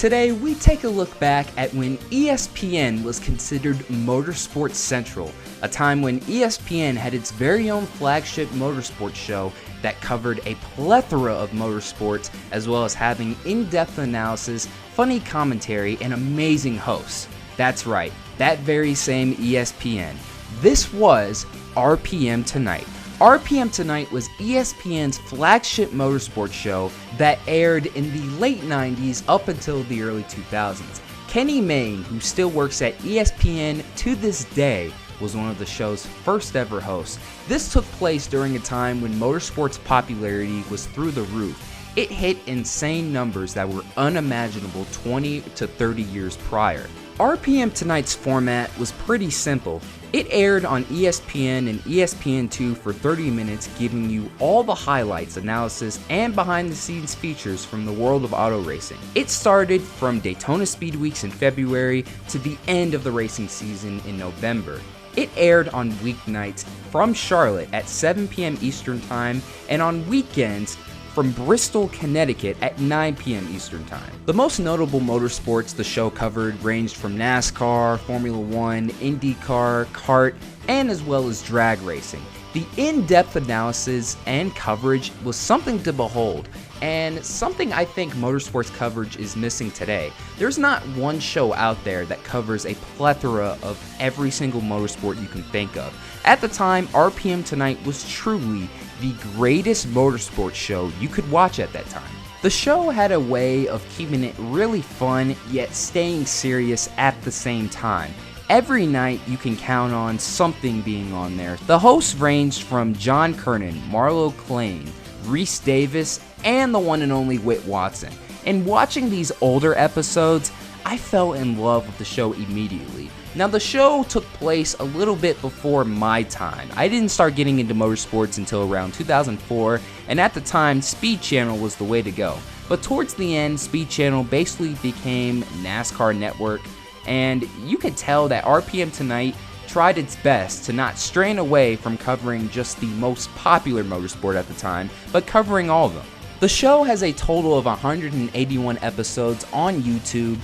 Today, we take a look back at when ESPN was considered Motorsports Central, a time when ESPN had its very own flagship motorsports show that covered a plethora of motorsports, as well as having in-depth analysis, funny commentary, and amazing hosts. That's right, that very same ESPN. This was RPM2Night. RPM2Night was ESPN's flagship motorsports show that aired in the late 90s up until the early 2000s. Kenny Mayne, who still works at ESPN to this day, was one of the show's first ever hosts. This took place during a time when motorsports popularity was through the roof. It hit insane numbers that were unimaginable 20 to 30 years prior. RPM2Night's format was pretty simple. It aired on ESPN and ESPN2 for 30 minutes, giving you all the highlights, analysis, and behind-the-scenes features from the world of auto racing. It started from Daytona Speed Weeks in February to the end of the racing season in November. It aired on weeknights from Charlotte at 7 p.m. Eastern Time and on weekends from Bristol, Connecticut at 9 p.m. Eastern Time. The most notable motorsports the show covered ranged from NASCAR, Formula One, IndyCar, kart, and as well as drag racing. The in-depth analysis and coverage was something to behold, and something I think motorsports coverage is missing today. There's not one show out there that covers a plethora of every single motorsport you can think of. At the time, RPM2Night was truly the greatest motorsports show you could watch at that time. The show had a way of keeping it really fun, yet staying serious at the same time. Every night you can count on something being on there. The hosts ranged from John Kernan, Marlo Klein, Reese Davis, and the one and only Whit Watson. And watching these older episodes, I fell in love with the show immediately. Now, the show took place a little bit before my time. I didn't start getting into motorsports until around 2004, and at the time, Speed Channel was the way to go. But towards the end, Speed Channel basically became NASCAR Network, and you could tell that RPM2Night tried its best to not strain away from covering just the most popular motorsport at the time, but covering all of them. The show has a total of 181 episodes on YouTube.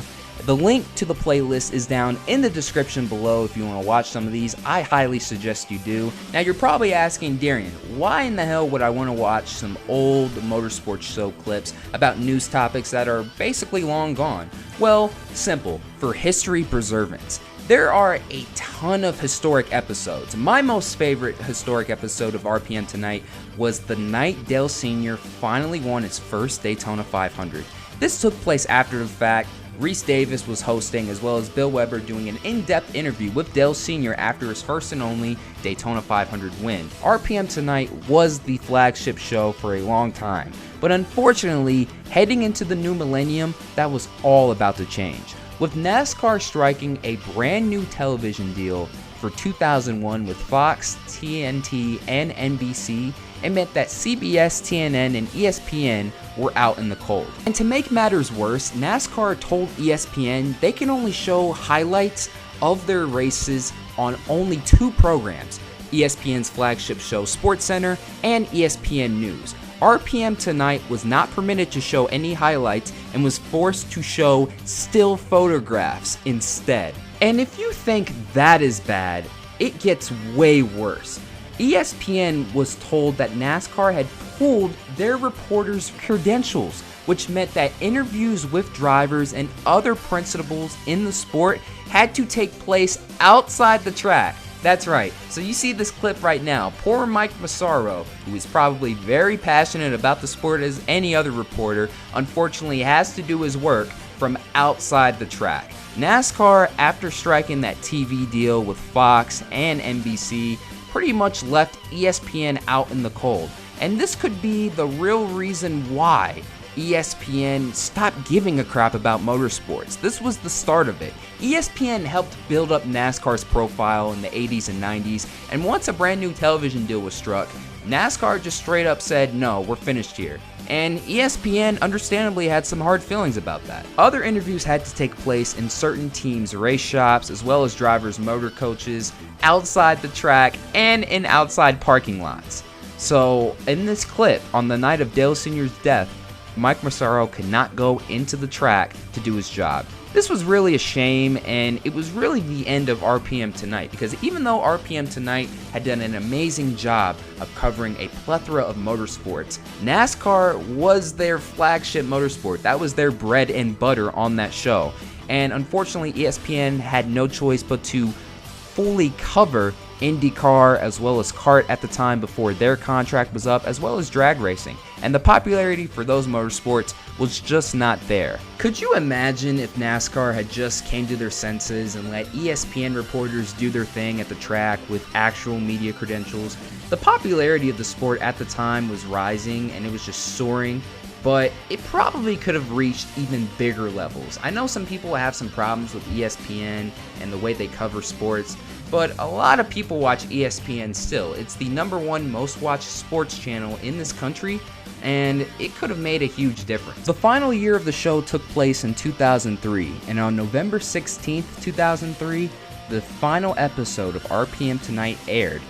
The link to the playlist is down in the description below if you want to watch some of these. I highly suggest you do. Now, you're probably asking, Darian, why in the hell would I want to watch some old motorsports show clips about news topics that are basically long gone? Well, simple, for history preservance. There are a ton of historic episodes. My most favorite historic episode of RPM2Night was the night Dale Sr. finally won his first Daytona 500. This took place after the fact. Reese Davis was hosting, as well as Bill Weber doing an in-depth interview with Dale Sr. after his first and only Daytona 500 win. RPM2Night was the flagship show for a long time, but unfortunately, heading into the new millennium, that was all about to change. With NASCAR striking a brand new television deal for 2001 with Fox, TNT, and NBC, it meant that CBS, TNN, and ESPN were out in the cold. And to make matters worse, NASCAR told ESPN they can only show highlights of their races on only two programs, ESPN's flagship show SportsCenter and ESPN News. RPM2Night was not permitted to show any highlights and was forced to show still photographs instead. And if you think that is bad, it gets way worse. ESPN was told that NASCAR had pulled their reporters' credentials, which meant that interviews with drivers and other principals in the sport had to take place outside the track. That's right, so you see this clip right now. Poor Mike Massaro, who is probably very passionate about the sport as any other reporter, unfortunately has to do his work from outside the track. NASCAR, after striking that TV deal with Fox and NBC, pretty much left ESPN out in the cold. And this could be the real reason why ESPN stopped giving a crap about motorsports. This was the start of it. ESPN helped build up NASCAR's profile in the 80s and 90s, and once a brand new television deal was struck, NASCAR just straight up said, no, we're finished here. And ESPN understandably had some hard feelings about that. Other interviews had to take place in certain teams' race shops, as well as drivers' motor coaches, outside the track, and in outside parking lots. So, in this clip, on the night of Dale Sr.'s death, Mike Massaro could not go into the track to do his job. This was really a shame, and it was really the end of RPM2Night, because even though RPM2Night had done an amazing job of covering a plethora of motorsports, NASCAR was their flagship motorsport. That was their bread and butter on that show. And unfortunately, ESPN had no choice but to fully cover IndyCar as well as kart at the time before their contract was up, as well as drag racing. And the popularity for those motorsports was just not there. Could you imagine if NASCAR had just came to their senses and let ESPN reporters do their thing at the track with actual media credentials? The popularity of the sport at the time was rising and it was just soaring, but it probably could have reached even bigger levels. I know some people have some problems with ESPN and the way they cover sports, but a lot of people watch ESPN still. It's the #1 most watched sports channel in this country, and it could have made a huge difference. The final year of the show took place in 2003, and on November 16th, 2003, the final episode of RPM2Night aired,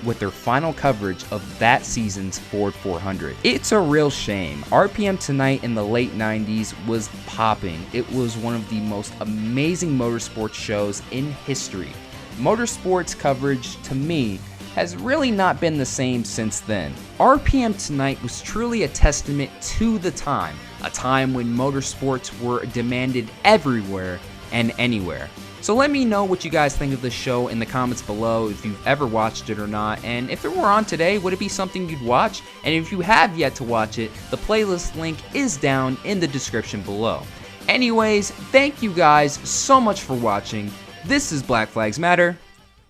with their final coverage of that season's Ford 400. It's a real shame. RPM2Night in the late 90s was popping. It was one of the most amazing motorsports shows in history. Motorsports coverage, to me, has really not been the same since then. RPM2Night was truly a testament to the time, a time when motorsports were demanded everywhere and anywhere. So let me know what you guys think of this show in the comments below, if you've ever watched it or not, and if it were on today, would it be something you'd watch? And if you have yet to watch it, the playlist link is down in the description below. Anyways, thank you guys so much for watching. This is Black Flags Matter.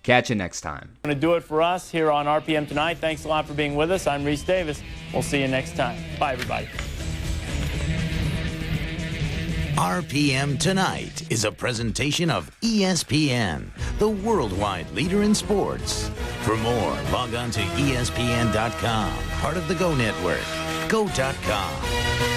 Catch you next time. Going to do it for us here on RPM2Night. Thanks a lot for being with us. I'm Reese Davis. We'll see you next time. Bye, everybody. RPM2Night is a presentation of ESPN, the worldwide leader in sports. For more, log on to ESPN.com, part of the Go Network, go.com.